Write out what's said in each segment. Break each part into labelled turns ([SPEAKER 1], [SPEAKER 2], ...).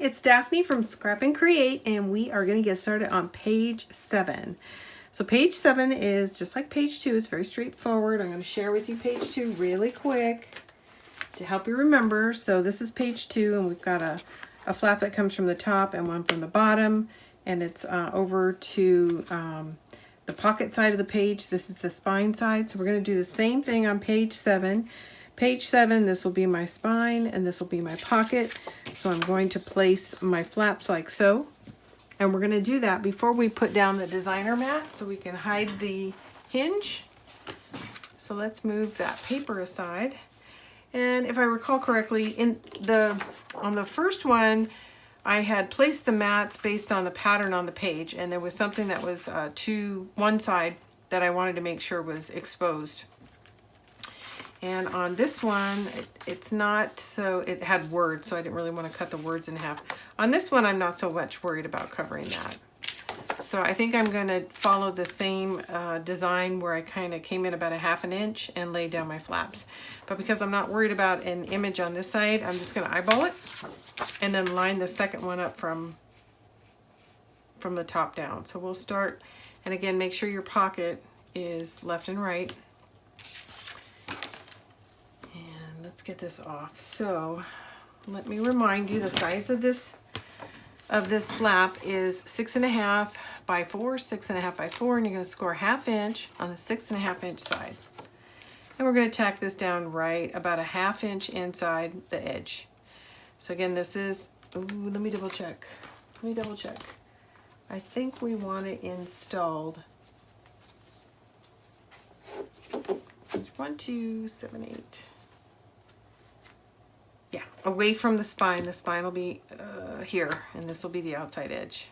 [SPEAKER 1] it's Daphne from Scrap and Create, and we are going to get started on page 7. So page 7 is just like page 2. It's very straightforward. I'm going to share with you page 2 really quick to help you remember. So this is page 2, and we've got a flap that comes from the top and one from the bottom, and it's over to the pocket side of the page. This is the spine side. So we're going to do the same thing on page 7. Page 7, this will be my spine and this will be my pocket. So I'm going to place my flaps like so. And we're going to do that before we put down the designer mat so we can hide the hinge. So let's move that paper aside. And if I recall correctly, on the first one, I had placed the mats based on the pattern on the page, and there was something that was to one side that I wanted to make sure was exposed. And on this one, it's not, so it had words, so I didn't really want to cut the words in half. On this one, I'm not so much worried about covering that. So I think I'm going to follow the same design where I kind of came in about 1/2 inch and laid down my flaps. But because I'm not worried about an image on this side, I'm just going to eyeball it and then line the second one up from the top down. So we'll start, and again, make sure your pocket is left and right. Let's get this off. So let me remind you, the size of this flap is 6.5 by 4, 6.5 by 4, and you're going to score 1/2 inch on the 6.5 inch side. And we're going to tack this down right about 1/2 inch inside the edge. So again, this is, ooh, let me double check. I think we want it installed. 1, 2, 7, 8. Yeah, away from the spine. The spine will be here, and this will be the outside edge,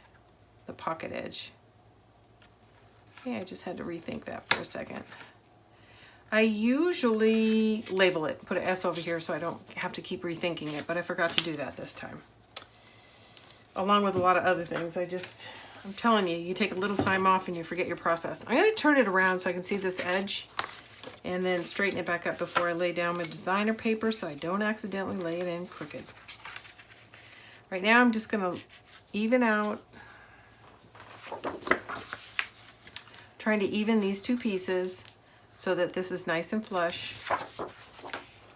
[SPEAKER 1] the pocket edge. Okay, I just had to rethink that for a second. I usually label it, put an S over here so I don't have to keep rethinking it, but I forgot to do that this time. Along with a lot of other things, I'm telling you, you take a little time off and you forget your process. I'm going to turn it around so I can see this edge, and then straighten it back up before I lay down my designer paper so I don't accidentally lay it in crooked. Right now I'm just going to even out, trying to even these two pieces so that this is nice and flush. And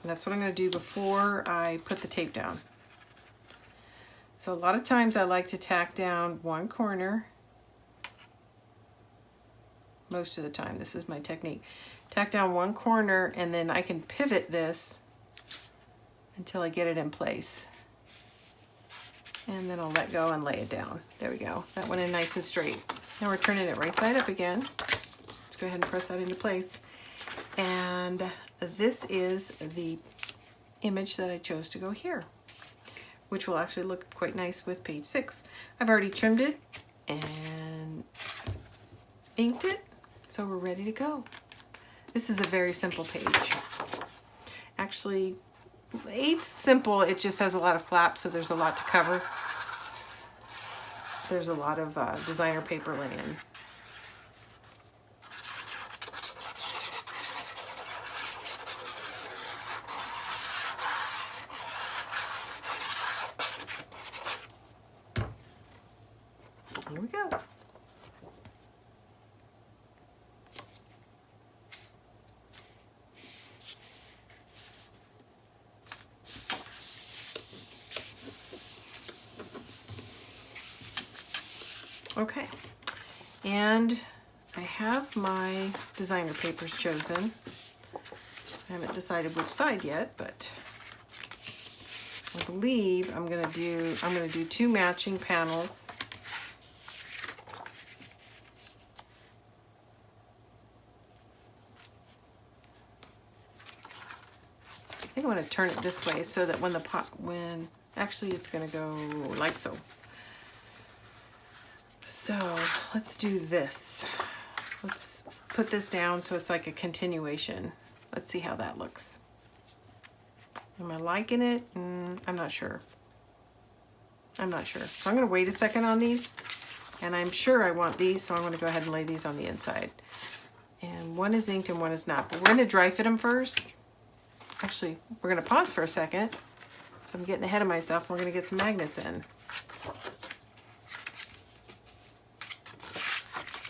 [SPEAKER 1] that's what I'm going to do before I put the tape down. So a lot of times I like to tack down one corner. Most of the time, this is my technique. Tack down one corner, and then I can pivot this until I get it in place. And then I'll let go and lay it down. There we go. That went in nice and straight. Now we're turning it right side up again. Let's go ahead and press that into place. And this is the image that I chose to go here, which will actually look quite nice with page 6. I've already trimmed it and inked it, so we're ready to go. This is a very simple page. Actually, 8's simple, it just has a lot of flaps, so there's a lot to cover. There's a lot of designer paper laying. Here we go. Okay, and I have my designer papers chosen. I haven't decided which side yet, but I believe I'm gonna do 2 matching panels. I think I'm gonna turn it this way so that when actually it's gonna go like so. So let's do this. Let's put this down so it's like a continuation. Let's see how that looks. Am I liking it? I'm not sure. So I'm going to wait a second on these, and I'm sure I want these, so I'm going to go ahead and lay these on the inside. And one is inked and one is not, but we're going to dry fit them first. Actually, we're going to pause for a second So I'm getting ahead of myself. We're going to get some magnets in.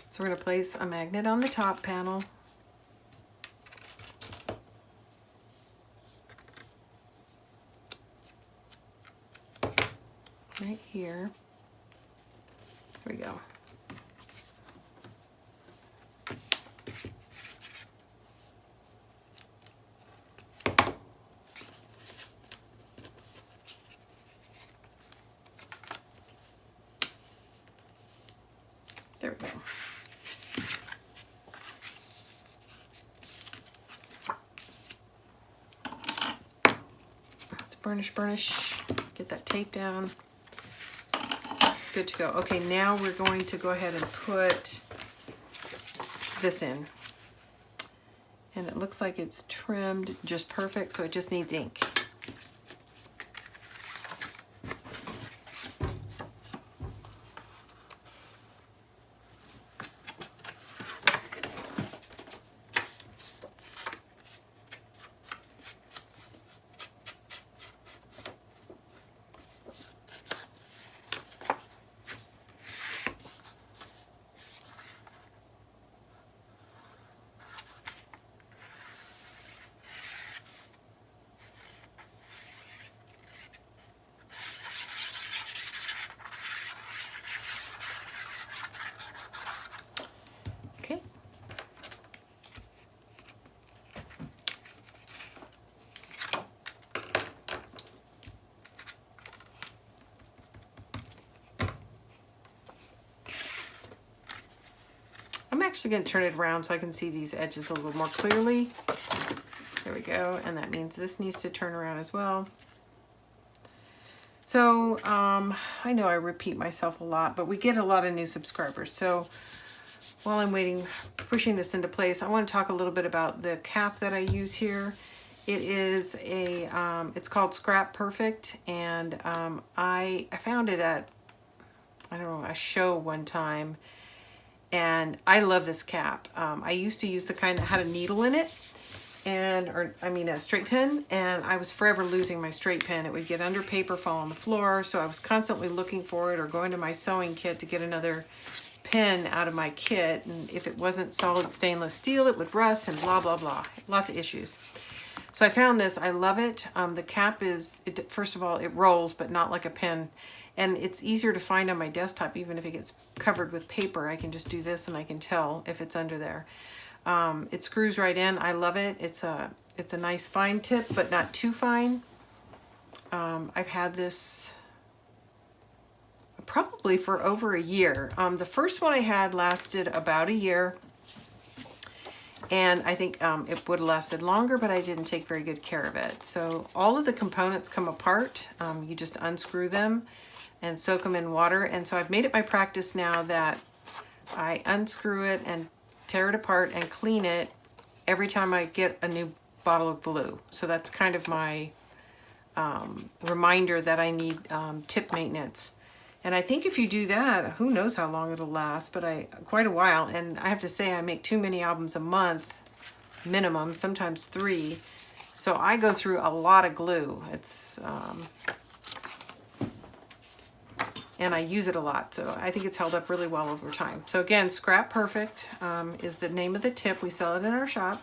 [SPEAKER 1] So we're going to place a magnet on the top panel. Right here. There we go. There we go. Let's burnish, get that tape down. Good to go. Okay, now we're going to go ahead and put this in. And it looks like it's trimmed just perfect, so it just needs ink. Okay. I'm actually going to turn it around so I can see these edges a little more clearly. There we go. And that means this needs to turn around as well. So I know I repeat myself a lot, but we get a lot of new subscribers. So while I'm waiting, pushing this into place, I want to talk a little bit about the cap that I use here. It is a, it's called Scrap Perfect, and I found it at, I don't know, a show one time, and I love this cap. I used to use the kind that had a needle in it, a straight pin, and I was forever losing my straight pin. It would get under paper, fall on the floor, so I was constantly looking for it or going to my sewing kit to get another pin out of my kit, and if it wasn't solid stainless steel, it would rust and blah, blah, blah. Lots of issues. So I found this. I love it. The cap is, first of all, it rolls, but not like a pin. And it's easier to find on my desktop, even if it gets covered with paper. I can just do this and I can tell if it's under there. It screws right in. I love it. It's a nice fine tip, but not too fine. I've had this probably for over a year. The first one I had lasted about a year. And I think it would have lasted longer, but I didn't take very good care of it. So all of the components come apart. You just unscrew them and soak them in water. And so I've made it my practice now that I unscrew it and tear it apart and clean it every time I get a new bottle of glue. So that's kind of my reminder that I need tip maintenance. And I think if you do that, who knows how long it'll last, but quite a while. And I have to say, I make too many albums a month, minimum, sometimes 3. So I go through a lot of glue. It's, and I use it a lot. So I think it's held up really well over time. So again, Scrap Perfect is the name of the tip. We sell it in our shop.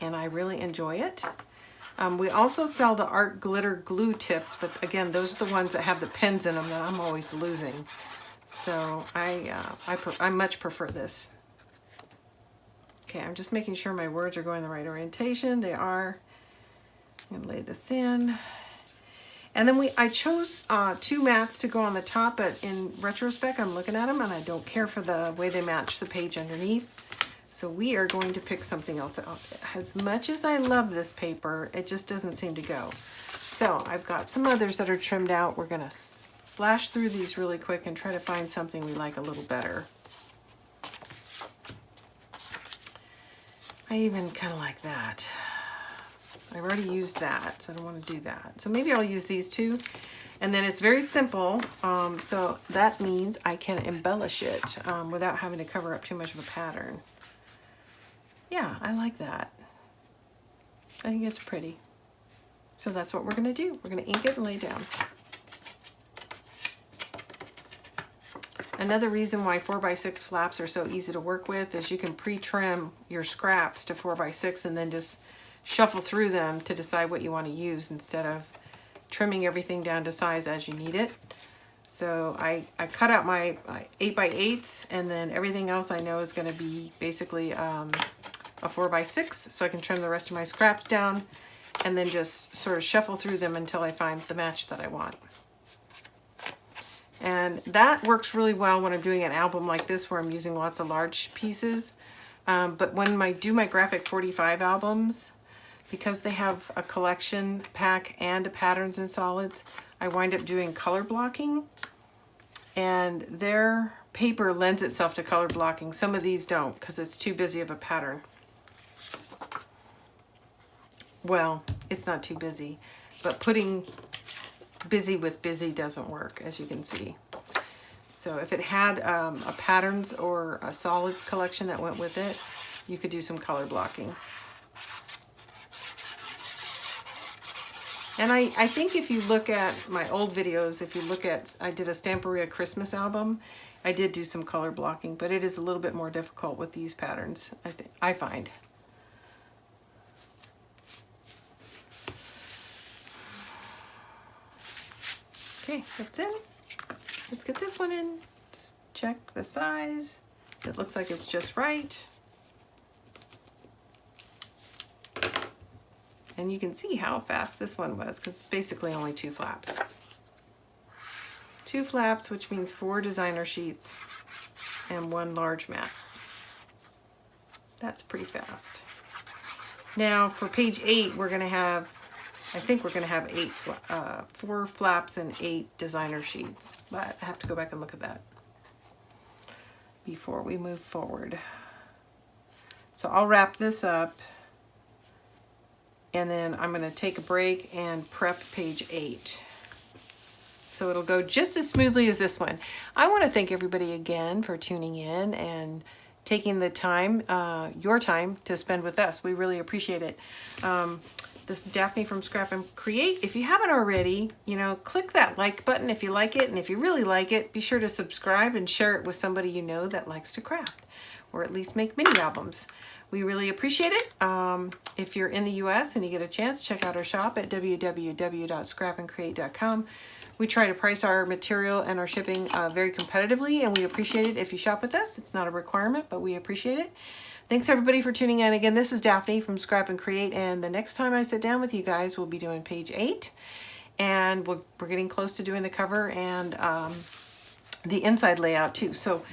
[SPEAKER 1] And I really enjoy it. We also sell the art glitter glue tips, but again, those are the ones that have the pins in them that I'm always losing. So I much prefer this. Okay, I'm just making sure my words are going the right orientation. They are. I'm gonna lay this in. And then I chose 2 mats to go on the top, but in retrospect, I'm looking at them and I don't care for the way they match the page underneath. So we are going to pick something else out. As much as I love this paper, it just doesn't seem to go. So I've got some others that are trimmed out. We're gonna flash through these really quick and try to find something we like a little better. I even kind of like that. I've already used that, so I don't want to do that. So maybe I'll use these 2. And then it's very simple, so that means I can embellish it without having to cover up too much of a pattern. Yeah, I like that. I think it's pretty. So that's what we're going to do. We're going to ink it and lay down. Another reason why 4x6 flaps are so easy to work with is you can pre-trim your scraps to 4x6 and then just shuffle through them to decide what you want to use instead of trimming everything down to size as you need it. So I cut out my 8x8s, and then everything else I know is going to be basically a 4x6, so I can trim the rest of my scraps down and then just sort of shuffle through them until I find the match that I want. And that works really well when I'm doing an album like this where I'm using lots of large pieces. But when I do my Graphic 45 albums, because they have a collection pack and a patterns and solids, I wind up doing color blocking. And their paper lends itself to color blocking. Some of these don't because it's too busy of a pattern. Well, it's not too busy, but putting busy with busy doesn't work, as you can see. So if it had a patterns or a solid collection that went with it, you could do some color blocking. And I think if you look at my old videos, if you look at, I did a Stamperia Christmas album, I did do some color blocking, but it is a little bit more difficult with these patterns, I find. Okay, that's in. Let's get this one in. Just check the size. It looks like it's just right. And you can see how fast this one was because it's basically only 2 flaps. 2 flaps, which means 4 designer sheets and 1 large mat. That's pretty fast. Now for page 8, we're going to have, I think we're going to have 4 flaps and 8 designer sheets, but I have to go back and look at that before we move forward. So I'll wrap this up, and then I'm going to take a break and prep page 8. So it'll go just as smoothly as this one. I want to thank everybody again for tuning in and taking the time, your time, to spend with us. We really appreciate it. This is Daphne from Scrap and Create. If you haven't already, click that like button if you like it. And if you really like it, be sure to subscribe and share it with somebody you know that likes to craft, or at least make mini albums. We really appreciate it. If you're in the US and you get a chance, check out our shop at www.scrapandcreate.com. We try to price our material and our shipping very competitively, and we appreciate it if you shop with us. It's not a requirement, but we appreciate it. Thanks everybody for tuning in. Again, this is Daphne from Scrap and Create, and the next time I sit down with you guys, we'll be doing page 8, and we're getting close to doing the cover and the inside layout too. So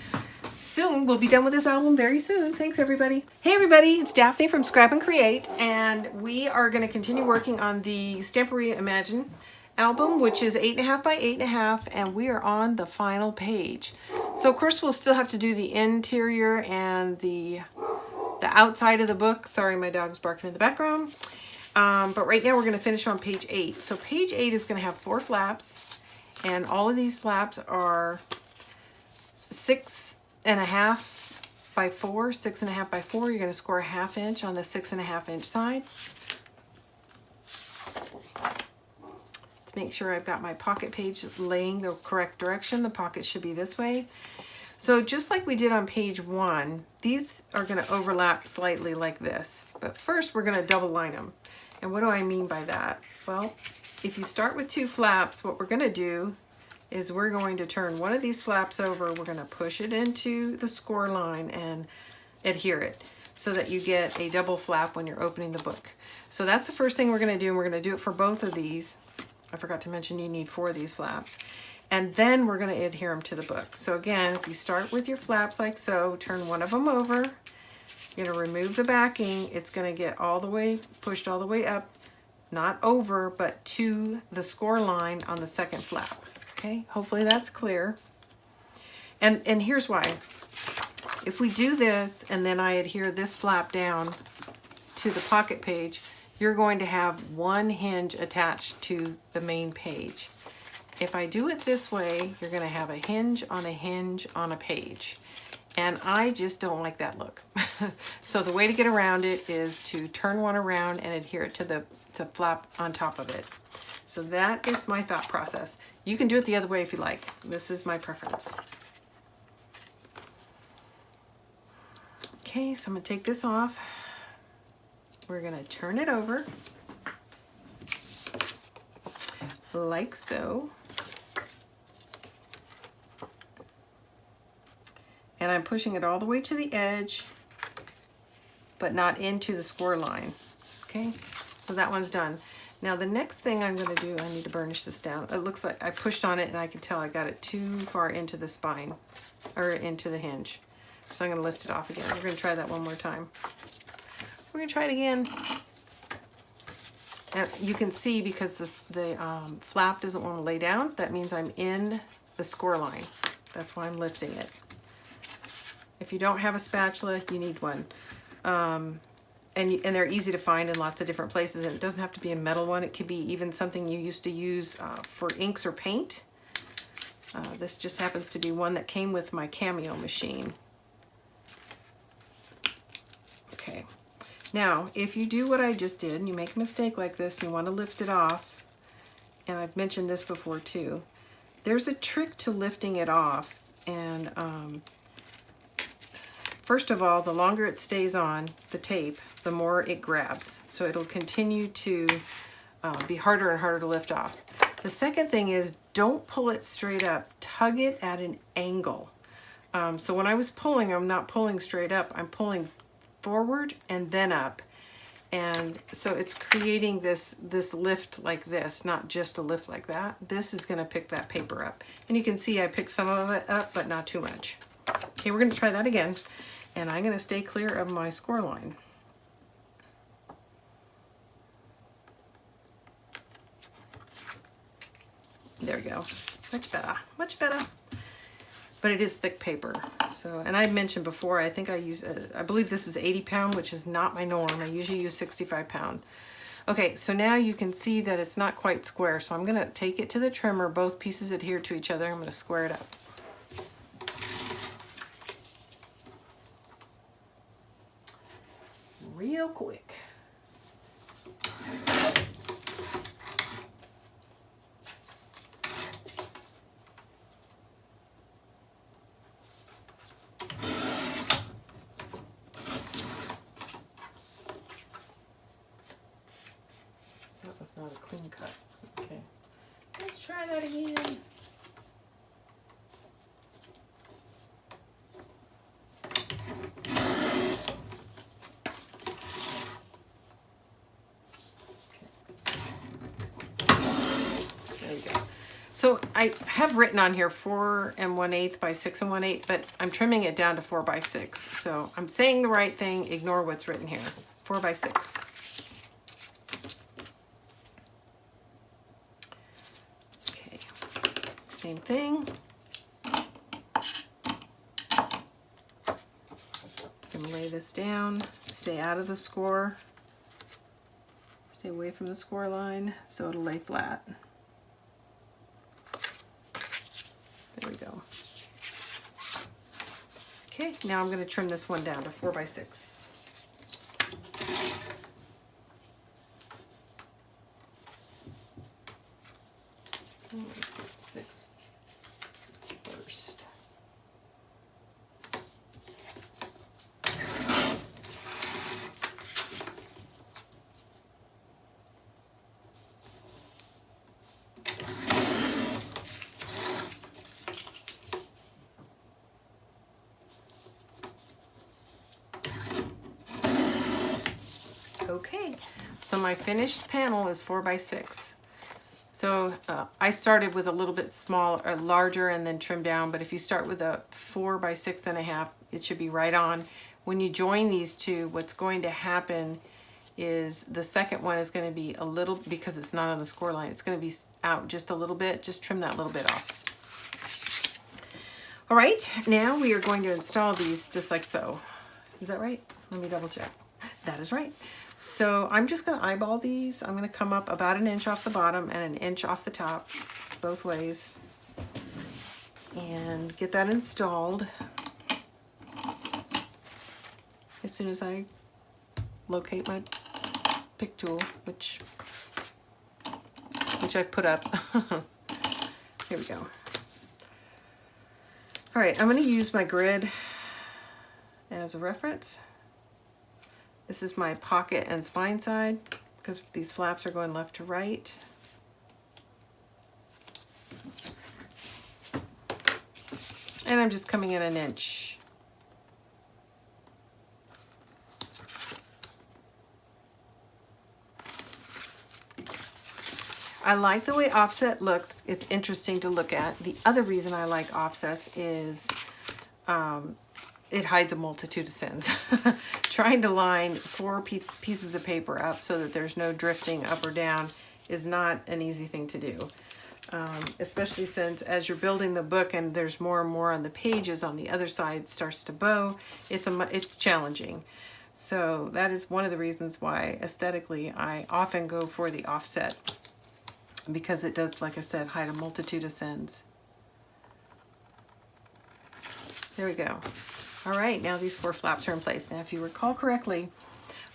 [SPEAKER 1] soon we'll be done with this album, very soon. Thanks everybody. Hey everybody, it's Daphne from Scrap and Create, and we are going to continue working on the Stamperia Imagine album, which is 8.5 by 8.5, and we are on the final page. So of course we'll still have to do the interior and the outside of the book. Sorry, my dog's barking in the background. But right now we're going to finish on page 8. So page 8 is going to have 4 flaps, and all of these flaps are 6.5 by 4, 6.5 by 4. You're going to score a 1/2 inch on the 6.5 inch side. Make sure I've got my pocket page laying the correct direction. The pocket should be this way. So just like we did on page 1, these are going to overlap slightly like this. But first we're going to double line them. And what do I mean by that? Well, if you start with 2 flaps, what we're going to do is we're going to turn one of these flaps over. We're going to push it into the score line and adhere it so that you get a double flap when you're opening the book. So that's the first thing we're going to do, and we're going to do it for both of these. I forgot to mention you need 4 of these flaps. And then we're going to adhere them to the book. So again, if you start with your flaps like so, turn one of them over. You're going to remove the backing. It's going to get all the way, pushed all the way up, not over, but to the score line on the second flap. Okay, hopefully that's clear. And here's why. If we do this and then I adhere this flap down to the pocket page, you're going to have 1 hinge attached to the main page. If I do it this way, you're going to have a hinge on a page. and I just don't like that look. So the way to get around it is to turn one around and adhere it to the flap on top of it. So that is my thought process. You can do it the other way if you like. This is my preference. Okay, so I'm gonna take this off. We're gonna turn it over like so. And I'm pushing it all the way to the edge, but not into the score line. Okay, so that one's done. Now the next thing I'm going to do, I need to burnish this down. It looks like I pushed on it and I can tell I got it too far into the spine, or into the hinge. So I'm going to lift it off again. We're going to try that one more time. We're going to try it again. And you can see because the flap doesn't want to lay down, that means I'm in the score line. That's why I'm lifting it. If you don't have a spatula, you need one. And they're easy to find in lots of different places. And it doesn't have to be a metal one. It could be even something you used to use for inks or paint. This just happens to be one that came with my Cameo machine. Okay. Now, if you do what I just did, and you make a mistake like this, and you want to lift it off, and I've mentioned this before too, there's a trick to lifting it off. And first of all, the longer it stays on the tape, the more it grabs. So it'll continue to be harder and harder to lift off. The second thing is, don't pull it straight up. Tug it at an angle. So when I was pulling, I'm not pulling straight up. I'm pulling forward and then up. And so it's creating this lift like this, not just a lift like that. This is going to pick that paper up. And you can see I picked some of it up, but not too much. Okay, we're going to try that again. And I'm going to stay clear of my score line. There we go. Much better, much better. But it is thick paper. So, and I mentioned before, I think I use, I believe this is 80 pound, which is not my norm. I usually use 65 pound. Okay, so now you can see that it's not quite square. So I'm going to take it to the trimmer. Both pieces adhere to each other. I'm going to square it up. Real quick. That was not a clean cut. Okay. Let's try that again. So I have written on here 4 1/8 by 6 1/8, but I'm trimming it down to 4 by 6. So I'm saying the right thing, ignore what's written here. 4 by 6. Okay, same thing. I'm gonna lay this down, stay out of the score, stay away from the score line so it'll lay flat. There we go. Okay, now I'm going to trim this one down to 4 by 6. Six first. Okay, so my finished panel is 4 by 6. So I started with a little bit smaller or larger and then trimmed down, but if you start with a 4 by 6.5, it should be right on. When you join these two, what's going to happen is the second one is going to be a little, because it's not on the score line, it's going to be out just a little bit. Just trim that little bit off. All right, now we are going to install these just like so. Is that right? Let me double check. That is right. So I'm just going to eyeball these. I'm going to come up about 1 inch off the bottom and 1 inch off the top, both ways, and get that installed. soon as I locate my pick tool, which I put up. Here we go. All right, I'm going to use my grid as a reference. This is my pocket and spine side because these flaps are going left to right. And I'm just coming in an inch. I like the way offset looks. It's interesting to look at. The other reason I like offsets is it hides a multitude of sins. Trying to line 4 pieces of paper up so that there's no drifting up or down is not an easy thing to do. Especially since as you're building the book and there's more and more on the pages, on the other side starts to bow, it's challenging. So that is one of the reasons why aesthetically I often go for the offset, because it does, like I said, hide a multitude of sins. There we go. All right, now these 4 flaps are in place. Now if you recall correctly,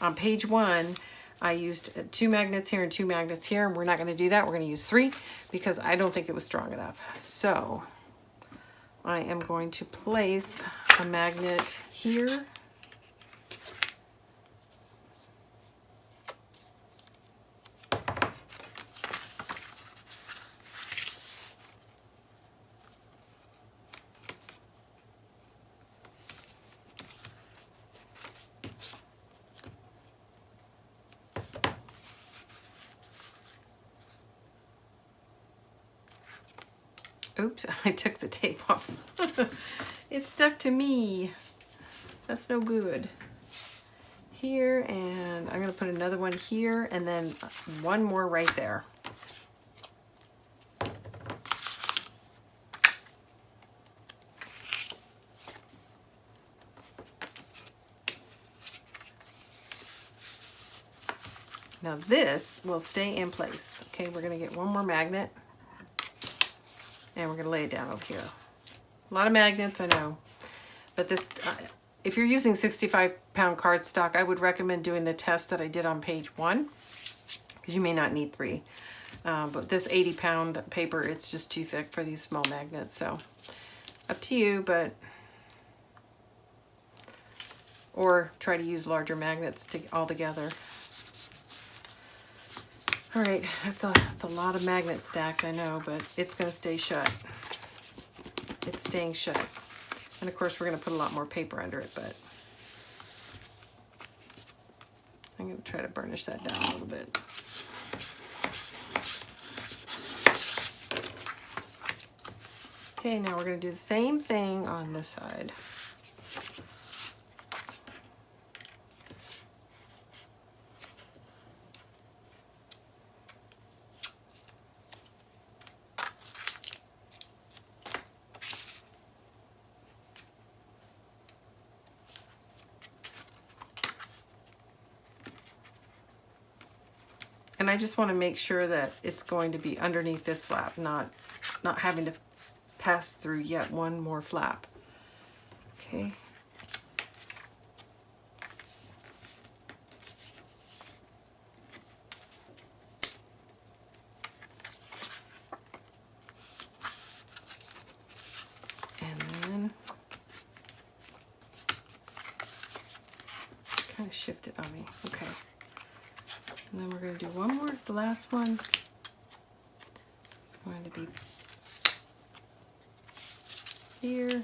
[SPEAKER 1] on page 1, I used 2 magnets here and 2 magnets here, and we're not going to do that. We're going to use 3 because I don't think it was strong enough. So I am going to place a magnet here. Oops, I took the tape off. It stuck to me. That's no good. Here, and I'm going to put another one here, and then one more right there. Now this will stay in place. Okay, we're going to get one more magnet. And we're going to lay it down over here. A lot of magnets, I know. But this, if you're using 65-pound cardstock, I would recommend doing the test that I did on page 1, because you may not need 3. But this 80-pound paper, it's just too thick for these small magnets. So up to you, but or try to use larger magnets all together. All right, that's a lot of magnets stacked, I know, but it's going to stay shut. It's staying shut. And of course, we're going to put a lot more paper under it, but I'm going to try to burnish that down a little bit. Okay, now we're going to do the same thing on this side. And I just want to make sure that it's going to be underneath this flap, not having to pass through yet one more flap. Okay. And then kind of shift it on me. Okay. And then we're going to do one more, the last one. It's going to be here.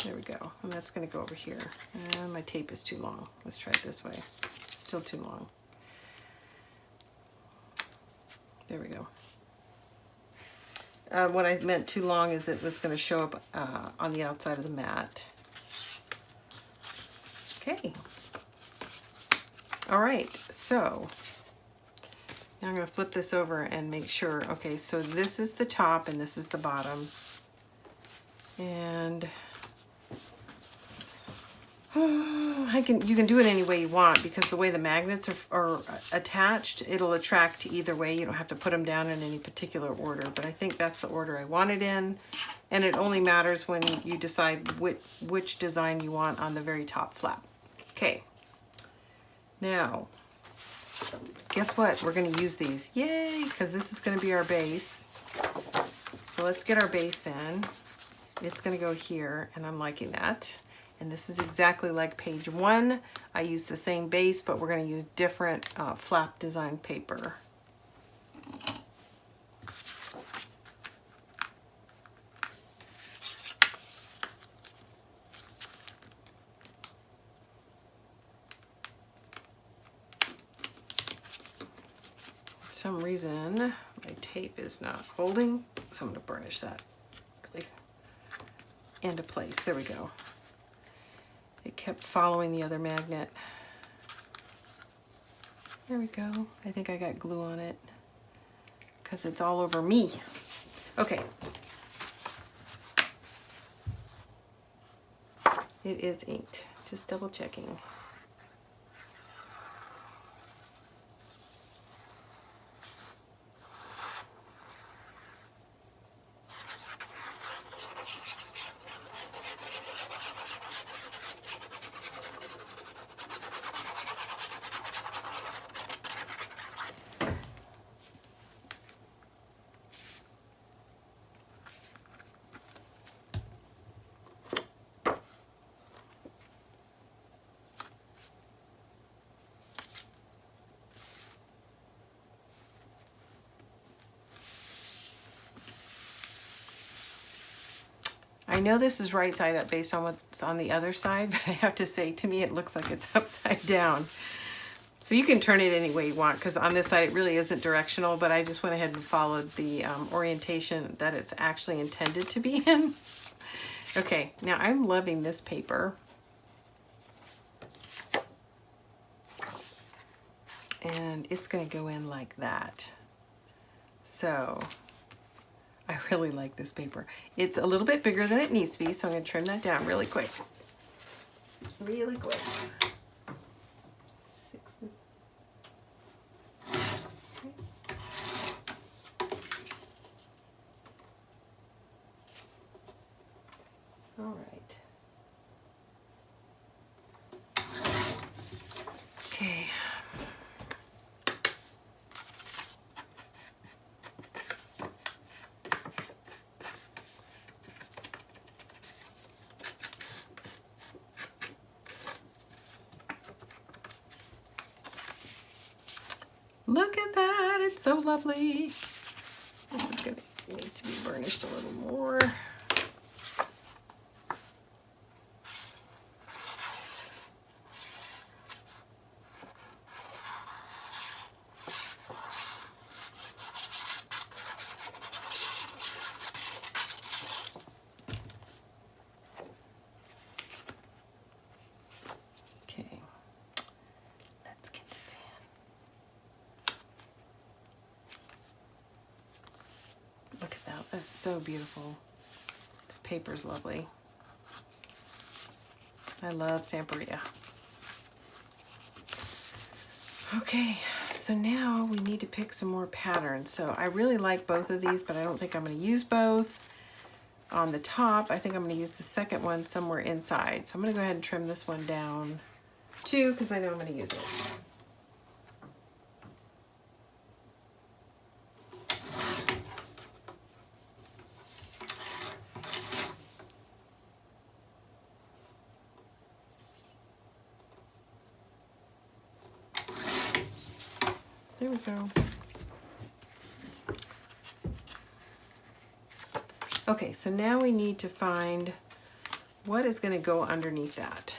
[SPEAKER 1] There we go. And that's going to go over here. And my tape is too long. Let's try it this way. It's still too long. There we go. What I meant too long is it was going to show up on the outside of the mat. Okay. All right, so now I'm going to flip this over and make sure. Okay, so this is the top and this is the bottom. And You can do it any way you want, because the way the magnets are attached, it'll attract either way. You don't have to put them down in any particular order, but I think that's the order I want it in. And it only matters when you decide which design you want on the very top flap. Okay. Now, guess what? We're going to use these. Yay! Because this is going to be our base. So let's get our base in. It's going to go here, and I'm liking that. And this is exactly like page 1. I use the same base, but we're going to use different flap design paper. For some reason, my tape is not holding, so I'm going to burnish that really into place. There we go. It kept following the other magnet. There we go. I think I got glue on it because it's all over me. Okay. It is inked. Just double checking. I know this is right side up based on what's on the other side, but I have to say, to me, it looks like it's upside down. So you can turn it any way you want, because on this side, it really isn't directional, but I just went ahead and followed the orientation that it's actually intended to be in. Okay, now I'm loving this paper. And it's gonna go in like that. So I really like this paper. It's a little bit bigger than it needs to be, so I'm going to trim that down really quick. Really quick. 6. Okay. All right. Okay. Look at that, it's so lovely. This is gonna, needs to be burnished a little more. Okay, let's get this in. Look at that, that's so beautiful. This paper's lovely. I love Stamperia. Okay, so now we need to pick some more patterns. So I really like both of these, but I don't think I'm going to use both. On the top, I think I'm going to use the second one somewhere inside. So I'm going to go ahead and trim this one down too, because I know I'm going to use it. There we go. Okay, so now we need to find what is going to go underneath that.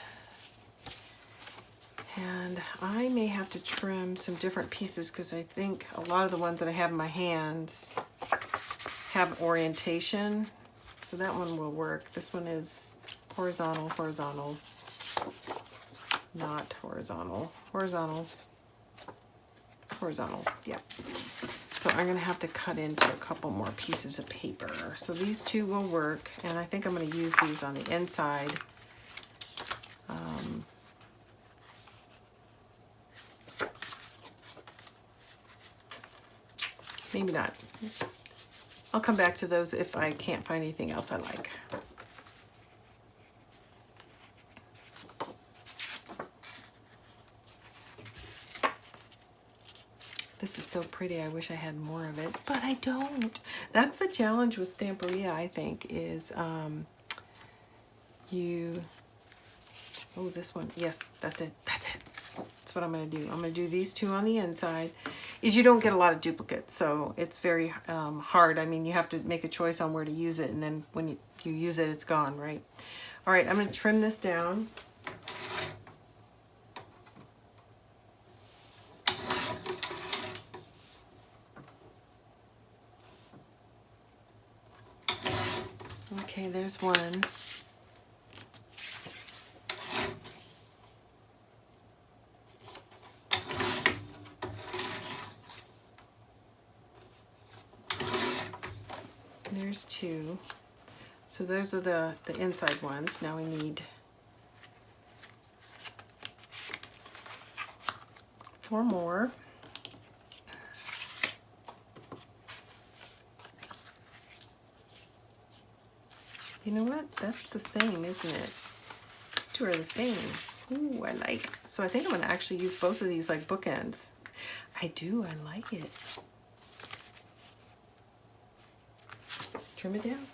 [SPEAKER 1] And I may have to trim some different pieces because I think a lot of the ones that I have in my hands have orientation. So that one will work. This one is horizontal, horizontal, not horizontal, horizontal, horizontal, yeah. So I'm gonna have to cut into a couple more pieces of paper. So these two will work, and I think I'm gonna use these on the inside. maybe not. I'll come back to those if I can't find anything else I like. This is so pretty. I wish I had more of it, but I don't. That's the challenge with Stamperia, I think, is oh, this one. Yes, that's it. That's it. That's what I'm going to do. I'm going to do these two on the inside. You don't get a lot of duplicates, so it's very hard. I mean, you have to make a choice on where to use it, and then when you use it, it's gone, right? All right, I'm going to trim this down. Okay, there's one. There's two. So those are the inside ones. Now we need 4 more. You know what? That's the same, isn't it? These two are the same. Ooh, I like. So I think I'm going to actually use both of these like bookends. I do. I like it. Trim it down.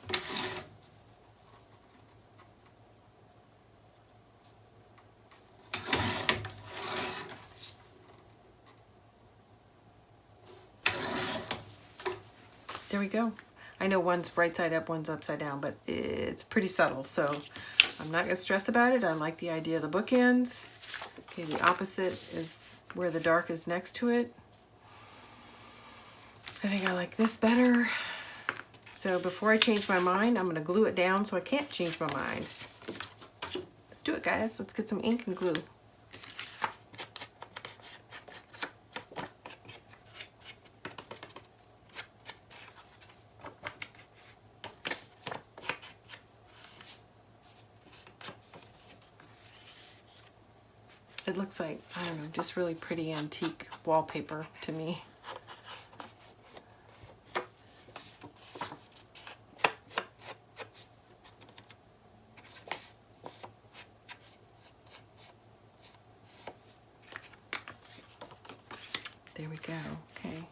[SPEAKER 1] There we go. I know one's right side up, one's upside down, but it's pretty subtle, so I'm not going to stress about it. I like the idea of the bookends. Okay, the opposite is where the dark is next to it. I think I like this better. So before I change my mind, I'm going to glue it down so I can't change my mind. Let's do it, guys. Let's get some ink and glue. It looks like, I don't know, just really pretty antique wallpaper to me. There we go. Okay.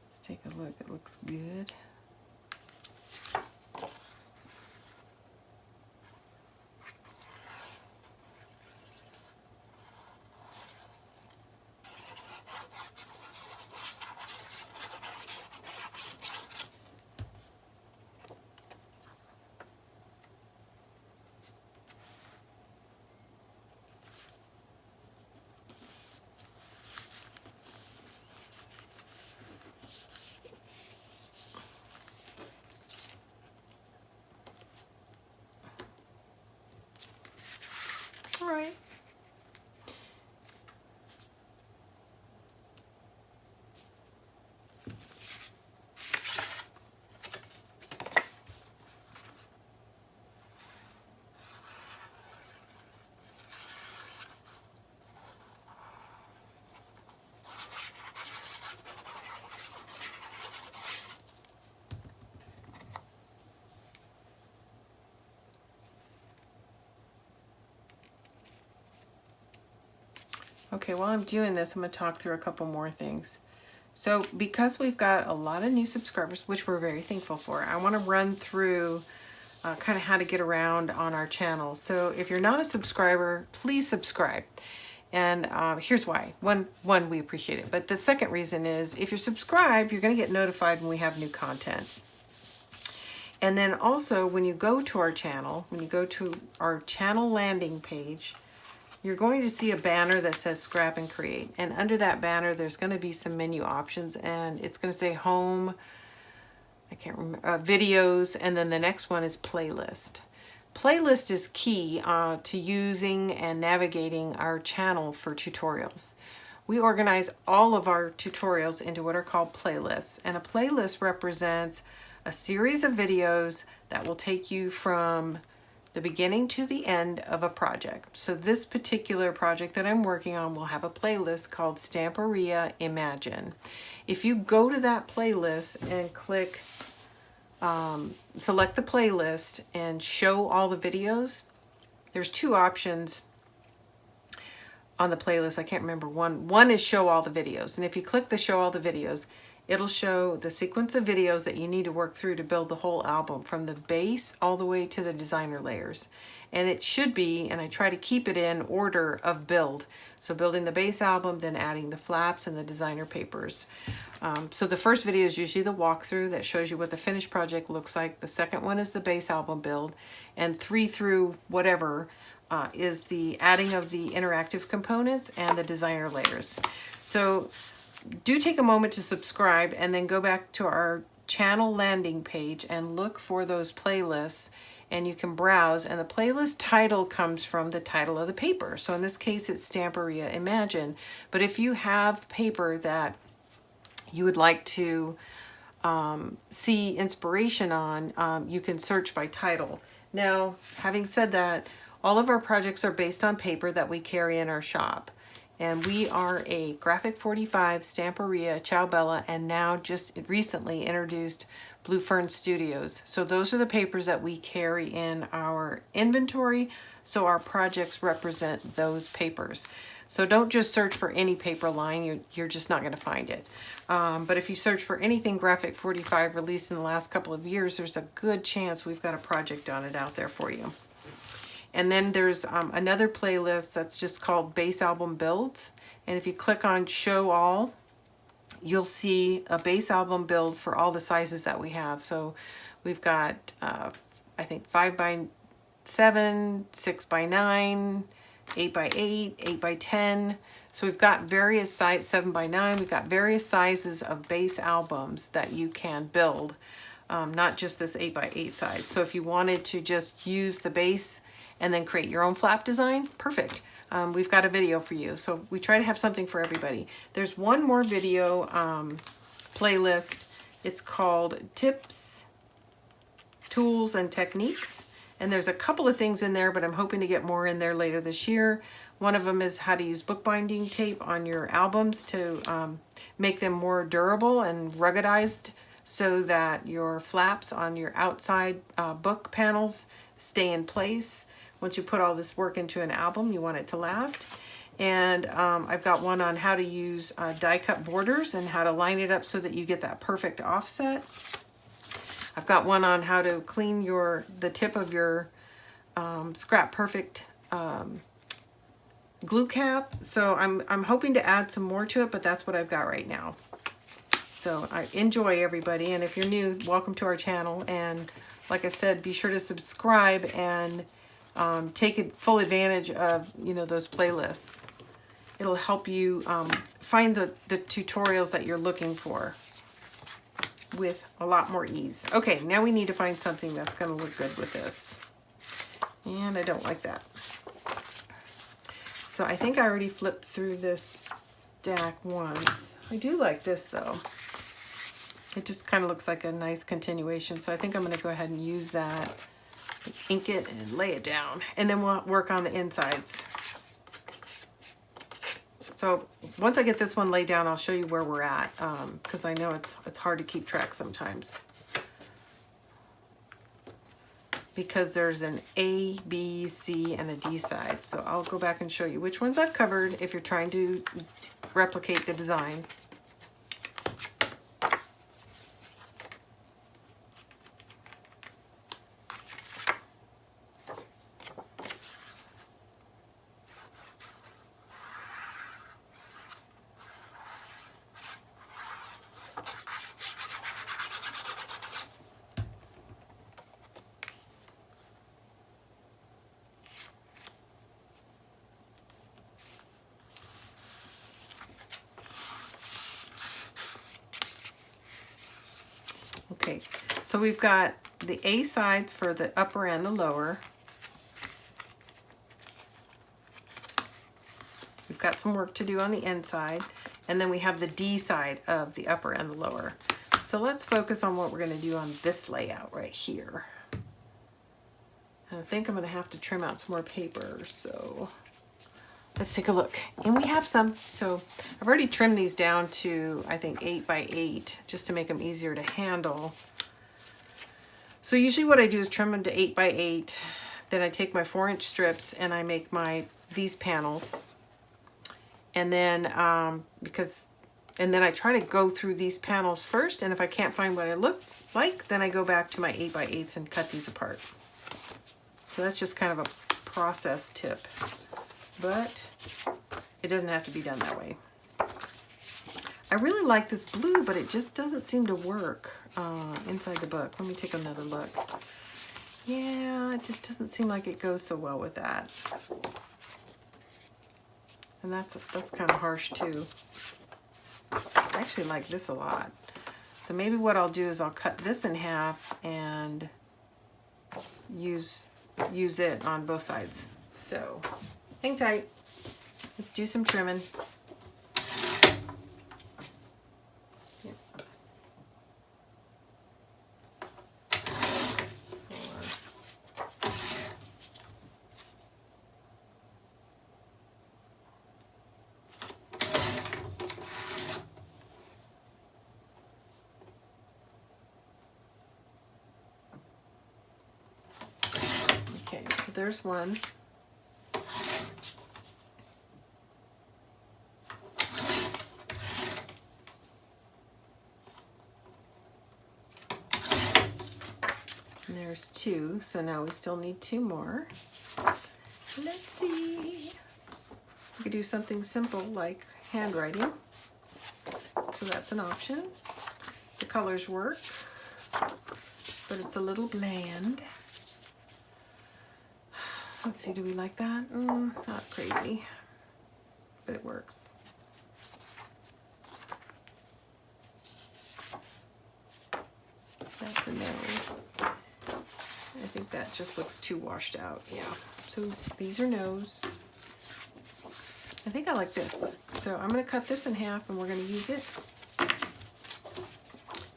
[SPEAKER 1] Let's take a look. It looks good. All right. Okay, while I'm doing this, I'm going to talk through a couple more things. So because we've got a lot of new subscribers, which we're very thankful for, I want to run through kind of how to get around on our channel. So if you're not a subscriber, please subscribe. And here's why. One, we appreciate it. But the second reason is if you're subscribed, you're going to get notified when we have new content. And then also when you go to our channel, when you go to our channel landing page, you're going to see a banner that says Scrap and Create. And under that banner, there's going to be some menu options, and it's going to say Home, I can't remember, Videos, and then the next one is Playlist. Playlist is key to using and navigating our channel for tutorials. We organize all of our tutorials into what are called playlists, and a playlist represents a series of videos that will take you from the beginning to the end of a project. So this particular project that I'm working on will have a playlist called Stamperia Imagine. If you go to that playlist and click, select the playlist and show all the videos, there's two options on the playlist. I can't remember. One is show all the videos. And if you click the show all the videos, it'll show the sequence of videos that you need to work through to build the whole album from the base all the way to the designer layers. And it should be, and I try to keep it in order of build. So building the base album, then adding the flaps and the designer papers. So the first video is usually the walkthrough that shows you what the finished project looks like. The second one is the base album build. And 3 through whatever is the adding of the interactive components and the designer layers. So do take a moment to subscribe and then go back to our channel landing page and look for those playlists, and you can browse, and the playlist title comes from the title of the paper. So in this case it's Stamperia Imagine, but if you have paper that you would like to see inspiration on, you can search by title. Now, having said that, all of our projects are based on paper that we carry in our shop. And we are a Graphic 45, Stamperia, Ciao Bella, and now just recently introduced Blue Fern Studios. So those are the papers that we carry in our inventory. So our projects represent those papers. So don't just search for any paper line, you're just not gonna find it. But if you search for anything Graphic 45 released in the last couple of years, there's a good chance we've got a project on it out there for you. And then there's another playlist that's just called Base Album Builds. And if you click on Show All, you'll see a base album build for all the sizes that we have. So we've got, I think 5x7, 6x9, 8x8, 8x10. So we've got various sizes, 7x9, we've got various sizes of base albums that you can build, not just this 8x8 size. So if you wanted to just use the base and then create your own flap design, perfect. We've got a video for you. So we try to have something for everybody. There's one more video playlist. It's called Tips, Tools, and Techniques. And there's a couple of things in there, but I'm hoping to get more in there later this year. One of them is how to use bookbinding tape on your albums to make them more durable and ruggedized so that your flaps on your outside book panels stay in place. Once you put all this work into an album, you want it to last. And I've got one on how to use die cut borders and how to line it up so that you get that perfect offset. I've got one on how to clean the tip of your Scrap Perfect glue cap. So I'm hoping to add some more to it, but that's what I've got right now. So I enjoy, everybody, and if you're new, welcome to our channel. And like I said, be sure to subscribe and take full advantage of those playlists. It'll help you find the tutorials that you're looking for with a lot more ease. Okay, now we need to find something that's going to look good with this. And I don't like that. So I think I already flipped through this stack once. I do like this though. It just kind of looks like a nice continuation. So I think I'm going to go ahead and use that, ink it, and lay it down. And then we'll work on the insides. So once I get this one laid down, I'll show you where we're at, because I know it's hard to keep track sometimes. Because there's an A, B, C, and a D side. So I'll go back and show you which ones I've covered if you're trying to replicate the design. Okay, so we've got the A sides for the upper and the lower. We've got some work to do on the inside, and then we have the D side of the upper and the lower. So let's focus on what we're going to do on this layout right here. I think I'm going to have to trim out some more paper, so let's take a look. And we have some. So I've already trimmed these down to, I think, 8 by 8, just to make them easier to handle. So usually what I do is trim them to 8 by 8. Then I take my 4-inch strips and I make these panels. And then, and then I try to go through these panels first. And if I can't find what I look like, then I go back to my 8 by 8s and cut these apart. So that's just kind of a process tip, but it doesn't have to be done that way. I really like this blue, but it just doesn't seem to work inside the book. Let me take another look. Yeah, it just doesn't seem like it goes so well with that. And that's kind of harsh too. I actually like this a lot. So maybe what I'll do is I'll cut this in half and use it on both sides. So hang tight. Let's do some trimming. Yep. Okay, so there's one. And there's 2, so now we still need 2 more. Let's see. We could do something simple like handwriting. So that's an option. The colors work, but it's a little bland. Let's see, do we like that? Not crazy, but it works. That's a no. I think that just looks too washed out. Yeah, so these are no's. I think I like this. So I'm going to cut this in half and we're going to use it.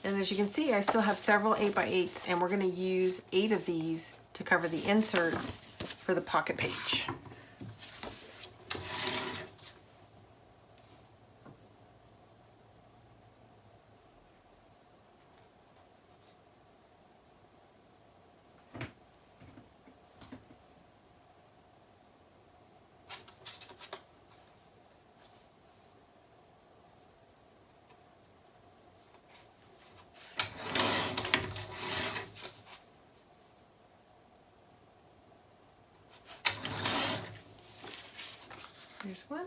[SPEAKER 1] And as you can see, I still have several 8 by 8s, and we're going to use 8 of these to cover the inserts for the pocket page. Here's one.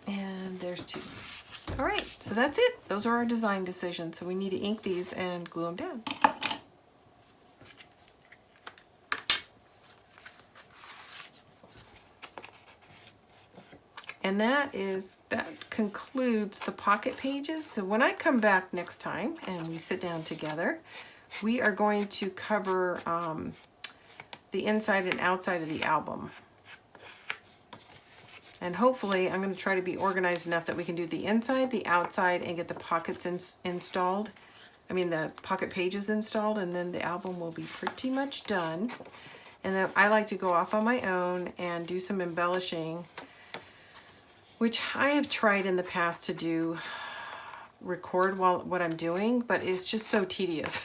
[SPEAKER 1] And there's 2. All right, so that's it. Those are our design decisions. So we need to ink these and glue them down. And that concludes the pocket pages. So when I come back next time and we sit down together, we are going to cover the inside and outside of the album. And hopefully I'm going to try to be organized enough that we can do the inside, the outside, and get the pockets installed. I mean the pocket pages installed, and then the album will be pretty much done. And then I like to go off on my own and do some embellishing, which I have tried in the past to do, record while what I'm doing, but it's just so tedious.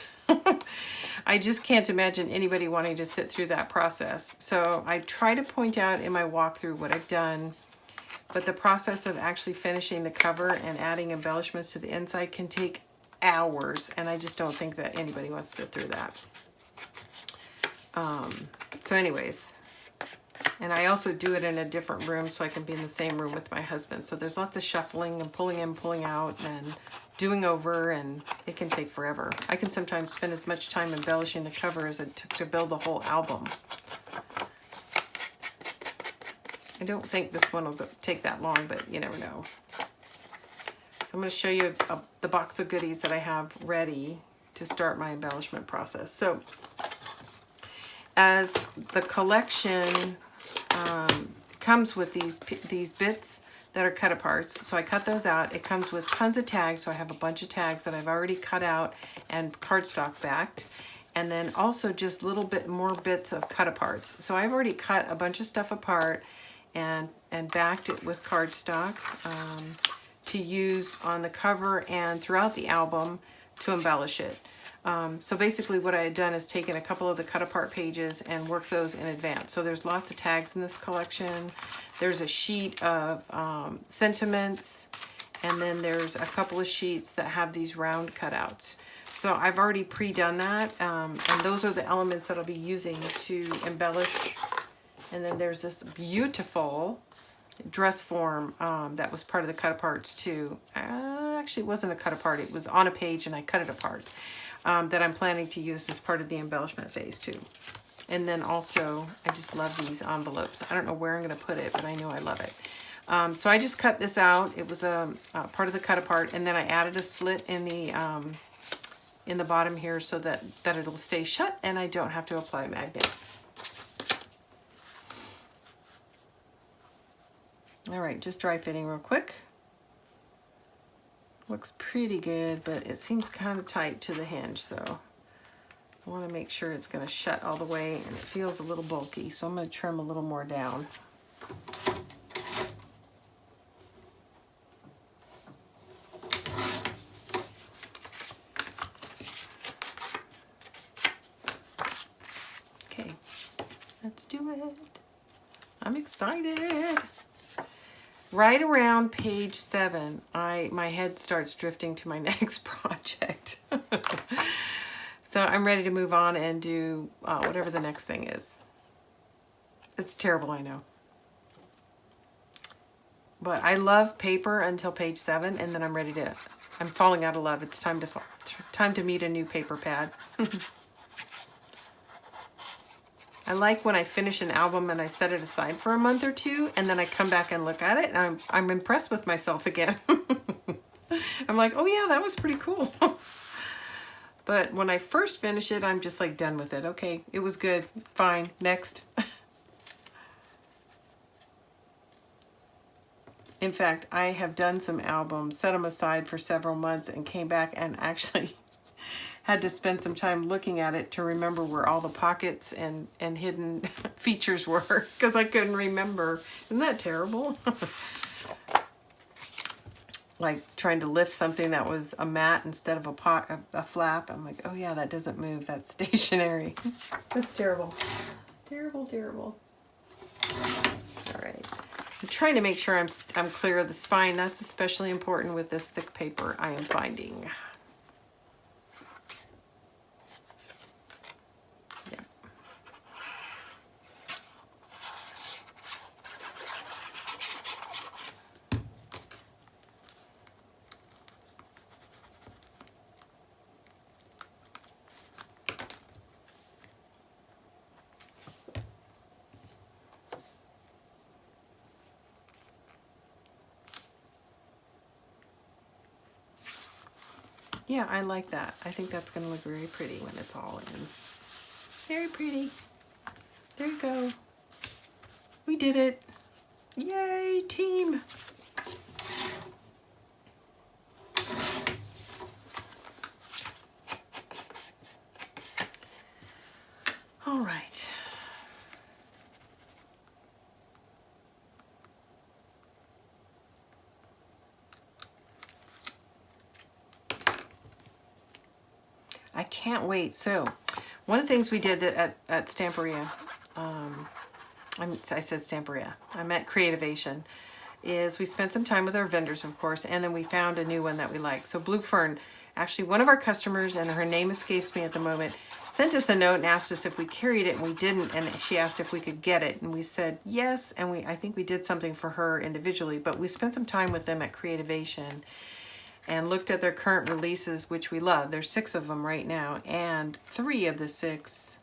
[SPEAKER 1] I just can't imagine anybody wanting to sit through that process. So I try to point out in my walkthrough what I've done, but the process of actually finishing the cover and adding embellishments to the inside can take hours, and I just don't think that anybody wants to sit through that. So anyways, and I also do it in a different room so I can be in the same room with my husband. So there's lots of shuffling and pulling in, pulling out, and doing over, and it can take forever. I can sometimes spend as much time embellishing the cover as it took to build the whole album. I don't think this one will take that long, but you never know. So I'm going to show you the box of goodies that I have ready to start my embellishment process. So as the collection comes with these bits, that are cut aparts. So I cut those out. It comes with tons of tags. So I have a bunch of tags that I've already cut out and cardstock backed. And then also just little bit more bits of cut aparts. So I've already cut a bunch of stuff apart and backed it with cardstock to use on the cover and throughout the album to embellish it. So basically what I had done is taken a couple of the cut apart pages and worked those in advance. So there's lots of tags in this collection. There's a sheet of sentiments, and then there's a couple of sheets that have these round cutouts. So I've already pre-done that, and those are the elements that I'll be using to embellish. And then there's this beautiful dress form that was part of the cut aparts too. Actually, it wasn't a cut apart. It was on a page and I cut it apart. That I'm planning to use as part of the embellishment phase too. And then also, I just love these envelopes. I don't know where I'm going to put it, but I know I love it. So I just cut this out. It was a part of the cut apart, and then I added a slit in the bottom here so that it'll stay shut and I don't have to apply a magnet. All right, just dry fitting real quick. Looks pretty good, but it seems kind of tight to the hinge, so I want to make sure it's going to shut all the way, and it feels a little bulky, so I'm going to trim a little more down. Okay, let's do it. I'm excited. Right around page 7, my head starts drifting to my next project. So I'm ready to move on and do whatever the next thing is. It's terrible, I know. But I love paper until page 7, and then I'm falling out of love. It's time to meet a new paper pad. I like when I finish an album and I set it aside for a month or two, and then I come back and look at it, and I'm impressed with myself again. I'm like, oh yeah, that was pretty cool. But when I first finish it, I'm just like done with it. Okay, it was good, fine, next. In fact, I have done some albums, set them aside for several months, and came back and actually had to spend some time looking at it to remember where all the pockets and hidden features were, because I couldn't remember. Isn't that terrible? Like trying to lift something that was a mat instead of a flap. I'm like, oh yeah, that doesn't move, that's stationary. That's terrible. Terrible, terrible. All right. I'm trying to make sure I'm clear of the spine. That's especially important with this thick paper I am finding. Yeah, I like that. I think that's going to look very pretty when it's all in. Very pretty. There you go. We did it. Yay, team. All right. I can't wait. So one of the things we did at Stamperia, I said Stamperia, I meant Creativation, is we spent some time with our vendors, of course, and then we found a new one that we like. So Blue Fern, actually one of our customers, and her name escapes me at the moment, sent us a note and asked us if we carried it, and we didn't, and she asked if we could get it, and we said yes, and I think we did something for her individually, but we spent some time with them at Creativation and looked at their current releases, which we love. There's 6 of them right now, and 3 of the 6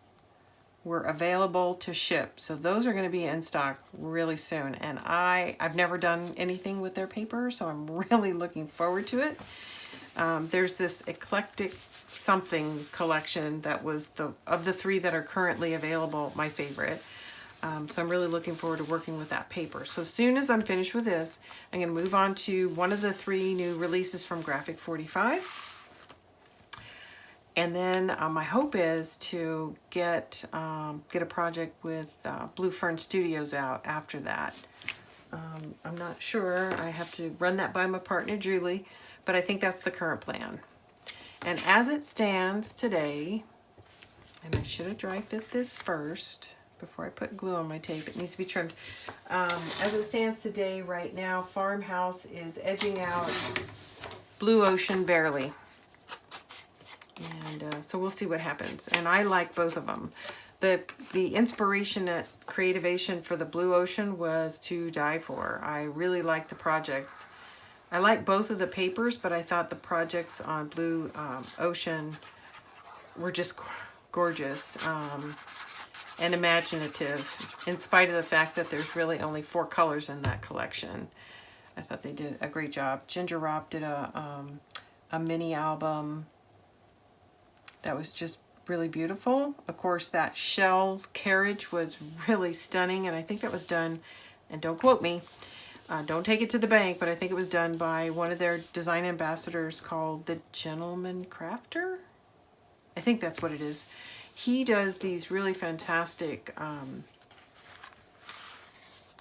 [SPEAKER 1] were available to ship. So those are going to be in stock really soon. And I've never done anything with their paper, so I'm really looking forward to it. There's this eclectic something collection that was of the 3 that are currently available, my favorite. So I'm really looking forward to working with that paper. So as soon as I'm finished with this, I'm going to move on to one of the 3 new releases from Graphic 45. And then my hope is to get a project with Blue Fern Studios out after that. I'm not sure. I have to run that by my partner, Julie, but I think that's the current plan. And as it stands today, and I should have dry fit this first before I put glue on my tape. It needs to be trimmed. As it stands today, right now, Farmhouse is edging out Blue Ocean barely. And so we'll see what happens. And I like both of them. The inspiration at Creativation for the Blue Ocean was to die for. I really like the projects. I like both of the papers, but I thought the projects on Blue Ocean were just gorgeous and imaginative, in spite of the fact that there's really only 4 colors in that collection. I thought they did a great job. Ginger Rop did a mini album that was just really beautiful. Of course, that shell carriage was really stunning, and I think that was done, and don't quote me, don't take it to the bank, but I think it was done by one of their design ambassadors called the Gentleman Crafter. I think that's what it is. He does these really fantastic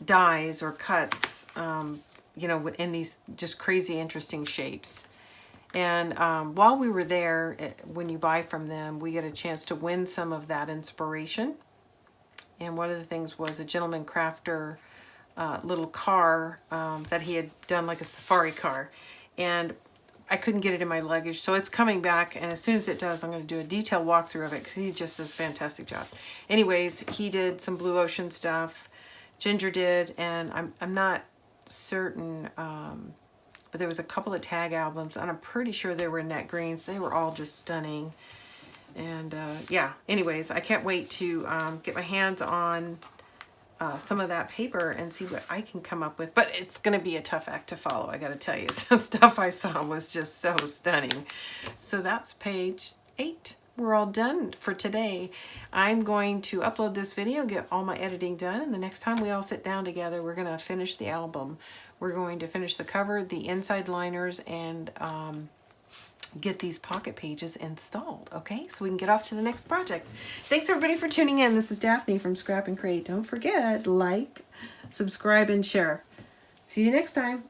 [SPEAKER 1] dies or cuts, you know, in these just crazy interesting shapes. And while we were there, when you buy from them, we get a chance to win some of that inspiration. And one of the things was a Gentleman Crafter little car that he had done, like a safari car. And I couldn't get it in my luggage, so it's coming back. And as soon as it does, I'm going to do a detailed walkthrough of it because he just does a fantastic job. Anyways, he did some Blue Ocean stuff. Ginger did, and I'm not certain... but there was a couple of tag albums, and I'm pretty sure they were net greens. They were all just stunning. And yeah, anyways, I can't wait to get my hands on some of that paper and see what I can come up with. But it's going to be a tough act to follow, I got to tell you. Some stuff I saw was just so stunning. So that's page 8. We're all done for today. I'm going to upload this video, get all my editing done, and the next time we all sit down together, we're going to finish the album. We're going to finish the cover, the inside liners, and get these pocket pages installed, okay? So we can get off to the next project. Thanks everybody for tuning in. This is Daphne from Scrap and Create. Don't forget, like, subscribe, and share. See you next time.